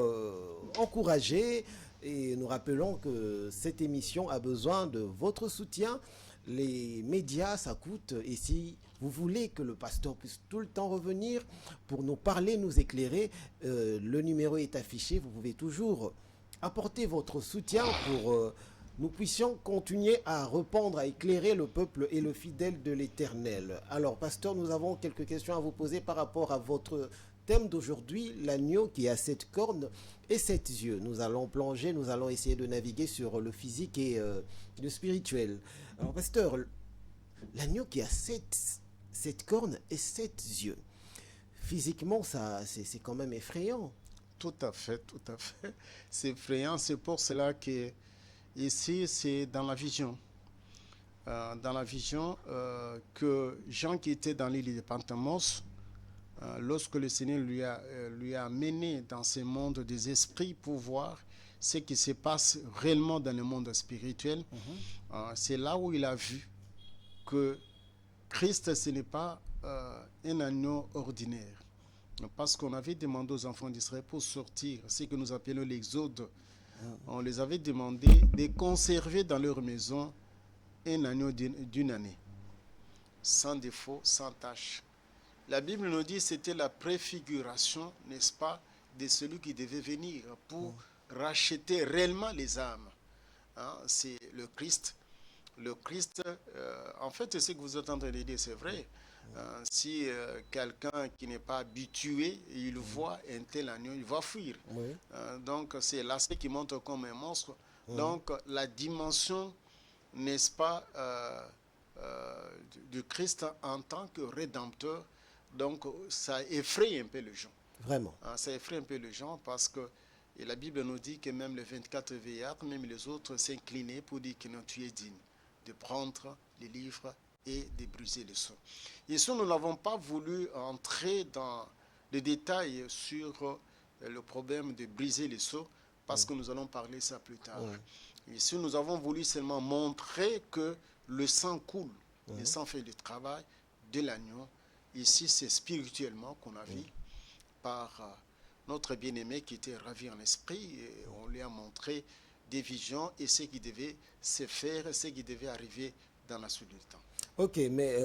encourager. Et nous rappelons que cette émission a besoin de votre soutien. Les médias, ça coûte. Et si vous voulez que le pasteur puisse tout le temps revenir pour nous parler, nous éclairer, le numéro est affiché. Vous pouvez toujours apporter votre soutien pour nous puissions continuer à répandre, à éclairer le peuple et le fidèle de l'Éternel. Alors, pasteur, nous avons quelques questions à vous poser par rapport à votre thème d'aujourd'hui, l'agneau qui a 7 cornes et 7 yeux. Nous allons plonger, nous allons essayer de naviguer sur le physique et le spirituel. Alors, pasteur, l'agneau qui a 7 cornes et 7 yeux, physiquement, ça, c'est quand même effrayant. Tout à fait, tout à fait. C'est effrayant, c'est pour cela que ici, c'est dans la vision. Que Jean qui était dans l'île de Patmos, lorsque le Seigneur lui a mené dans ce monde des esprits pour voir ce qui se passe réellement dans le monde spirituel, c'est là où il a vu que Christ, ce n'est pas un agneau ordinaire. Parce qu'on avait demandé aux enfants d'Israël pour sortir, ce que nous appelons l'exode, on les avait demandé de conserver dans leur maison un agneau d'une année, sans défaut, sans tache. La Bible nous dit que c'était la préfiguration, n'est-ce pas, de celui qui devait venir pour racheter réellement les âmes. C'est le Christ. Le Christ, en fait, ce que vous êtes en train de dire, c'est vrai. Si quelqu'un qui n'est pas habitué, il voit un tel agneau, il va fuir. Oui. Donc, c'est l'aspect qui montre comme un monstre. Donc, la dimension, n'est-ce pas, du Christ en tant que rédempteur, donc ça effraie un peu les gens. Vraiment. Ça effraie un peu les gens parce que et la Bible nous dit que même les 24 vieillards, même les autres s'inclinaient pour dire que non, tu es digne de prendre les livres et de briser le sceau. Ici, nous n'avons pas voulu entrer dans les détails sur le problème de briser les sceaux parce que nous allons parler ça plus tard. Ici, nous avons voulu seulement montrer que le sang coule, le sang fait le travail de l'agneau. Ici, c'est spirituellement qu'on a vu par notre bien-aimé qui était ravi en esprit. Et on lui a montré des visions et ce qui devait se faire, ce qui devait arriver dans la suite du temps. Ok, mais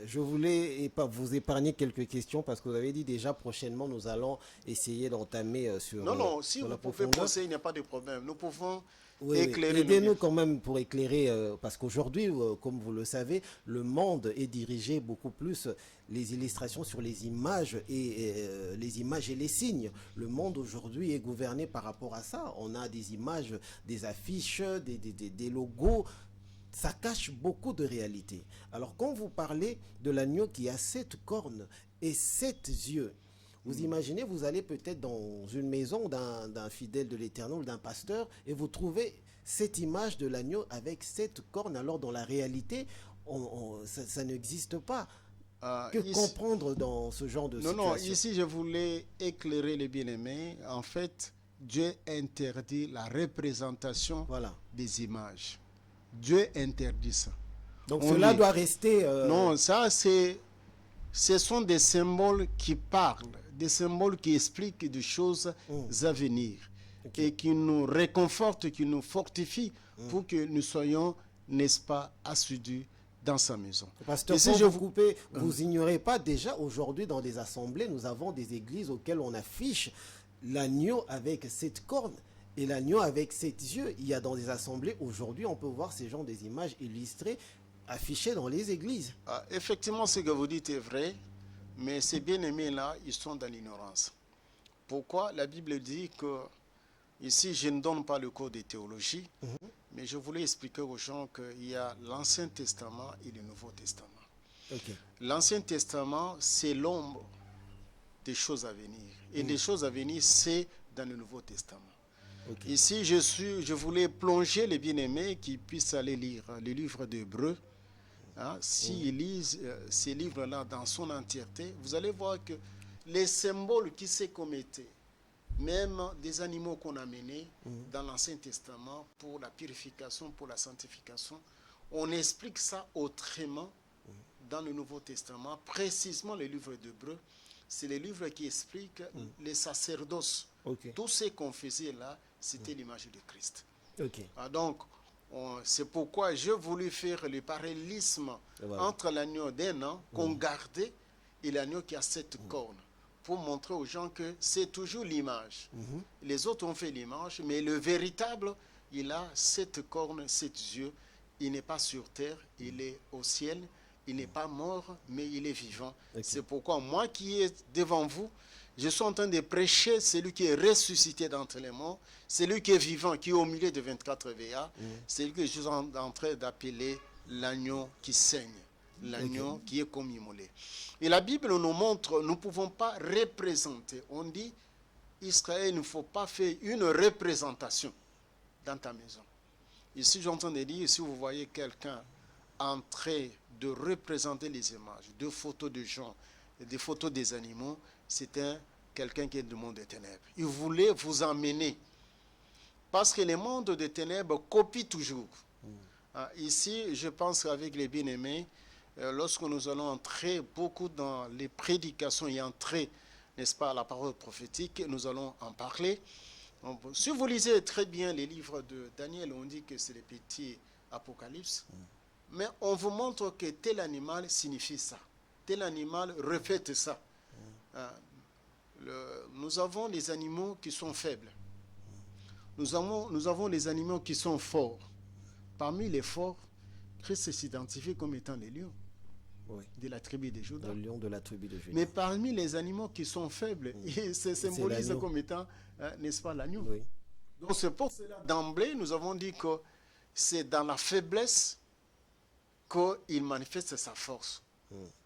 je voulais vous épargner quelques questions parce que vous avez dit déjà prochainement nous allons essayer d'entamer sur Non, si sur vous la pouvez profondeur. penser, il n'y a pas de problème. Nous pouvons Oui, éclairer. aidez-nous quand même pour éclairer, parce qu'aujourd'hui, comme vous le savez, le monde est dirigé beaucoup plus les illustrations sur les images et les images et les signes. Le monde aujourd'hui est gouverné par rapport à ça. On a des images, des affiches, des logos. Ça cache beaucoup de réalité. Alors quand vous parlez de l'agneau qui a 7 cornes et 7 yeux, Vous imaginez, vous allez peut-être dans une maison d'un fidèle de l'Éternel, d'un pasteur, et vous trouvez cette image de l'agneau avec cette corne, alors dans la réalité, ça n'existe pas. Que Ici, comprendre dans ce genre de non, situation? ici je voulais éclairer les bien-aimés. En fait, Dieu interdit la représentation Voilà. des images. Dieu interdit ça. Donc On cela dit- doit rester... Non, ça ce sont des symboles qui parlent, des symboles qui expliquent des choses à venir et qui nous réconfortent, qui nous fortifient pour que nous soyons, n'est-ce pas, assidus dans sa maison. Pasteur, Et si sans je vous couper, vous ignorez pas déjà aujourd'hui dans des assemblées, nous avons des églises auxquelles on affiche l'agneau avec cette corne et l'agneau avec sept yeux. Il y a dans des assemblées aujourd'hui, on peut voir ces genres des images illustrées affichées dans les églises. Effectivement, ce que vous dites est vrai, mais ces bien-aimés-là, ils sont dans l'ignorance. Pourquoi? La Bible dit que, ici, je ne donne pas le cours de théologie, mais je voulais expliquer aux gens qu'il y a l'Ancien Testament et le Nouveau Testament. Ok. L'Ancien Testament, c'est l'ombre des choses à venir. Et les choses à venir, c'est dans le Nouveau Testament. Ok. Ici, je voulais plonger les bien-aimés qui puissent aller lire le livre d'Hébreux. S'ils lisent ces livres-là dans son entièreté, vous allez voir que les symboles qui se commettaient, même des animaux qu'on a menés dans l'Ancien Testament pour la purification, pour la sanctification, on explique ça autrement dans le Nouveau Testament. Précisément le livre d'Hébreux, c'est le livre qui explique les sacerdoces. Ok. Tout ce qu'on faisait là, c'était l'image de Christ. Ok. Donc, c'est pourquoi j'ai voulu faire le parallélisme Voilà. entre l'agneau d'un an qu'on gardait et l'agneau qui a cette corne, pour montrer aux gens que c'est toujours l'image. Les autres ont fait l'image, mais le véritable, il a cette corne, sept yeux. Il n'est pas sur terre, il est au ciel. Il n'est pas mort, mais il est vivant. Ok. C'est pourquoi moi qui est devant vous, je suis en train de prêcher celui qui est ressuscité d'entre les morts, celui qui est vivant, qui est au milieu de 24 veillards, celui que je suis en train d'appeler l'agneau qui saigne, l'agneau qui est comme immolé. Et la Bible nous montre, nous ne pouvons pas représenter. On dit, Israël, il ne faut pas faire une représentation dans ta maison. Ici, j'entends dire, si vous voyez quelqu'un en train de représenter les images, des photos de gens, des photos des animaux, c'est quelqu'un qui est du monde des ténèbres. Il voulait vous emmener. Parce que le monde des ténèbres copie toujours. Ici, je pense qu'avec les bien-aimés, lorsque nous allons entrer beaucoup dans les prédications et entrer, n'est-ce pas, à la parole prophétique, nous allons en parler. Si vous lisez très bien les livres de Daniel, on dit que c'est les petits apocalypses. Mais on vous montre que tel animal signifie ça. Tel animal reflète ça. Nous avons des animaux qui sont faibles. Nous avons des animaux qui sont forts. Parmi les forts, Christ s'identifie comme étant les lions de la tribu de Juda. Le lion de la tribu de Juda. Mais parmi les animaux qui sont faibles, il se symbolise comme étant, n'est-ce pas, l'agneau. Oui. Donc c'est pour cela, d'emblée, nous avons dit que c'est dans la faiblesse qu'il manifeste sa force.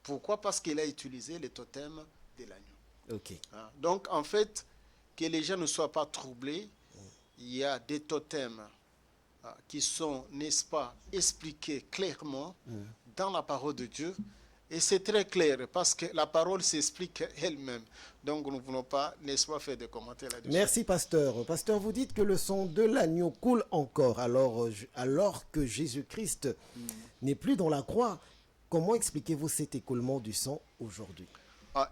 Pourquoi? Parce qu'il a utilisé le totem de l'agneau. Ok. Donc, en fait, que les gens ne soient pas troublés, il y a des totems qui sont, n'est-ce pas, expliqués clairement dans la parole de Dieu. Et c'est très clair, parce que la parole s'explique elle-même. Donc, nous ne voulons pas, n'est-ce pas, faire des commentaires là-dessus. Merci, pasteur. Pasteur, vous dites que le sang de l'agneau coule encore alors que Jésus-Christ n'est plus dans la croix. Comment expliquez-vous cet écoulement du sang aujourd'hui?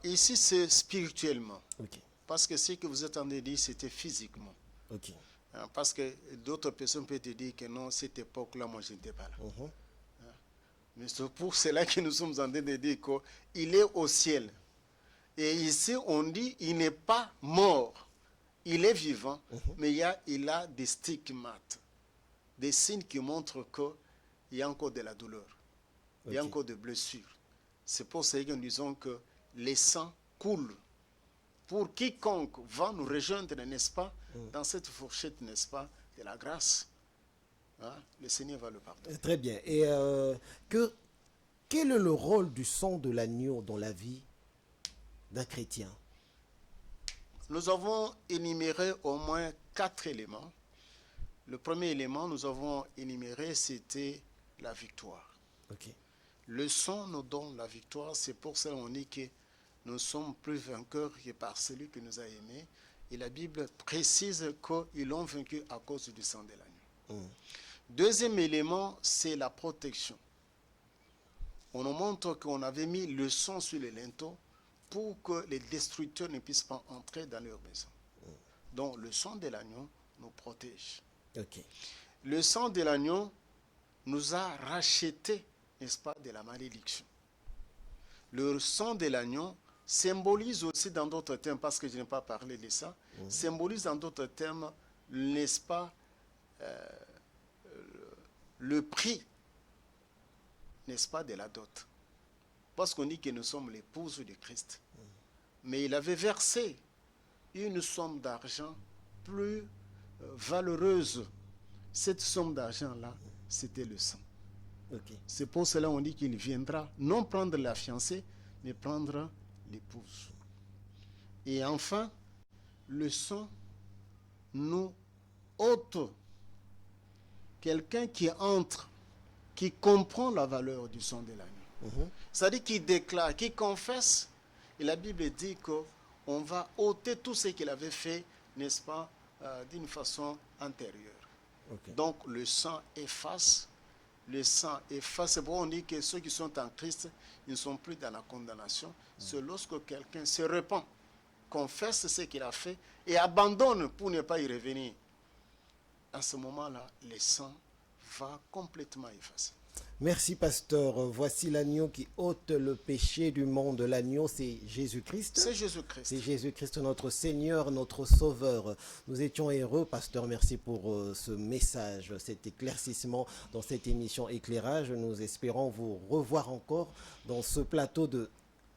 Ici, c'est spirituellement. Ok. Parce que ce que vous êtes en train de dire, c'était physiquement. Ok. Parce que d'autres personnes peuvent te dire que non, cette époque-là, moi, je n'étais pas là. Mais c'est pour cela que nous sommes en train de dire qu'il est au ciel. Et ici, on dit qu'il n'est pas mort. Il est vivant, mais il a des stigmates, des signes qui montrent qu'il y a encore de la douleur. Il y a encore des blessures. C'est pour ça que nous disons que les sangs coulent. Pour quiconque va nous rejoindre, n'est-ce pas, dans cette fourchette, n'est-ce pas, de la grâce, le Seigneur va le pardonner. Très bien. Et quel est le rôle du sang de l'agneau dans la vie d'un chrétien? nous avons énuméré au moins 4 éléments. Le premier élément, nous avons énuméré, c'était la victoire. Ok. Le sang nous donne la victoire. C'est pour ça qu'on dit que nous sommes plus vainqueurs que par celui qui nous a aimés. Et la Bible précise qu'ils l'ont vaincu à cause du sang de l'agneau. Deuxième élément, c'est la protection. On nous montre qu'on avait mis le sang sur les linteaux pour que les destructeurs ne puissent pas entrer dans leur maison. Donc le sang de l'agneau nous protège. Ok. Le sang de l'agneau nous a rachetés, n'est-ce pas, de la malédiction. Le sang de l'agneau symbolise aussi dans d'autres termes, parce que je n'ai pas parlé de ça, symbolise dans d'autres termes, n'est-ce pas, le prix, n'est-ce pas, de la dot. Parce qu'on dit que nous sommes l'épouse de Christ. Mais il avait versé une somme d'argent plus valeureuse. Cette somme d'argent-là, c'était le sang. Ok. C'est pour cela qu'on dit qu'il viendra non prendre la fiancée, mais prendre l'épouse. Et enfin, le sang nous ôte quelqu'un qui entre, qui comprend la valeur du sang de l'agneau. C'est-à-dire qui déclare, qui confesse. Et la Bible dit qu'on va ôter tout ce qu'il avait fait, n'est-ce pas, d'une façon antérieure. Ok. Donc le sang efface. Le sang efface. C'est pourquoi on dit que ceux qui sont en Christ, ils ne sont plus dans la condamnation. C'est lorsque quelqu'un se repent, confesse ce qu'il a fait et abandonne pour ne pas y revenir. À ce moment-là, le sang va complètement effacer. Merci, pasteur. Voici l'agneau qui ôte le péché du monde. L'agneau, c'est Jésus-Christ. C'est Jésus-Christ. C'est Jésus-Christ, notre Seigneur, notre Sauveur. Nous étions heureux, pasteur. Merci pour ce message, cet éclaircissement dans cette émission Éclairage. Nous espérons vous revoir encore dans ce plateau de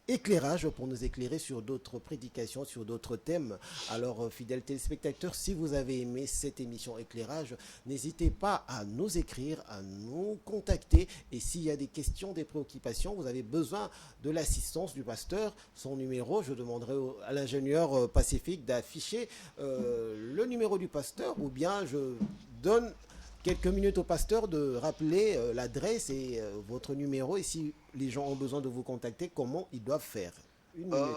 éclairage pour nous éclairer sur d'autres prédications, sur d'autres thèmes. Alors, fidèles téléspectateurs, si vous avez aimé cette émission Éclairage, n'hésitez pas à nous écrire, à nous contacter. Et s'il y a des questions, des préoccupations, vous avez besoin de l'assistance du pasteur, son numéro, je demanderai à l'ingénieur Pacifique d'afficher le numéro du pasteur, ou bien je donne quelques minutes au pasteur de rappeler l'adresse et votre numéro, et si les gens ont besoin de vous contacter, comment ils doivent faire. Une minute.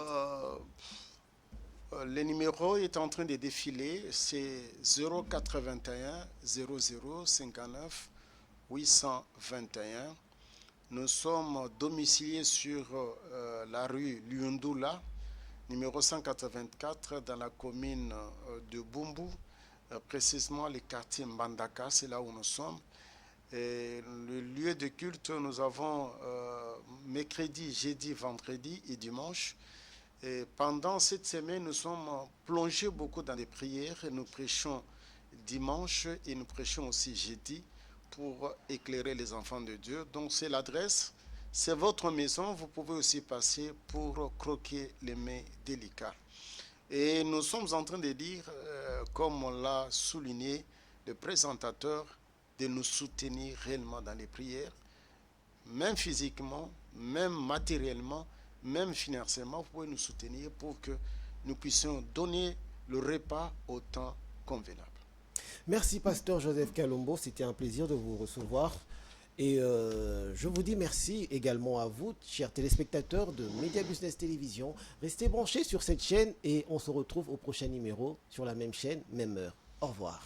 Le numéro est en train de défiler, c'est 081 00 59 821. Nous sommes domiciliés sur la rue Liundula, numéro 184, dans la commune de Bumbu. Précisément le quartier Mbandaka, c'est là où nous sommes. Et le lieu de culte, nous avons mercredi, jeudi, vendredi et dimanche. Et pendant cette semaine, nous sommes plongés beaucoup dans les prières. Et nous prêchons dimanche et nous prêchons aussi jeudi pour éclairer les enfants de Dieu. Donc c'est l'adresse, c'est votre maison. Vous pouvez aussi passer pour croquer les mets délicats. Et nous sommes en train de dire, comme on l'a souligné, le présentateur, de nous soutenir réellement dans les prières, même physiquement, même matériellement, même financièrement. Vous pouvez nous soutenir pour que nous puissions donner le repas au temps convenable. Merci, pasteur Joseph Kalombo. C'était un plaisir de vous recevoir. Et je vous dis merci également à vous, chers téléspectateurs de Média Business Télévision. Restez branchés sur cette chaîne et on se retrouve au prochain numéro sur la même chaîne, même heure. Au revoir.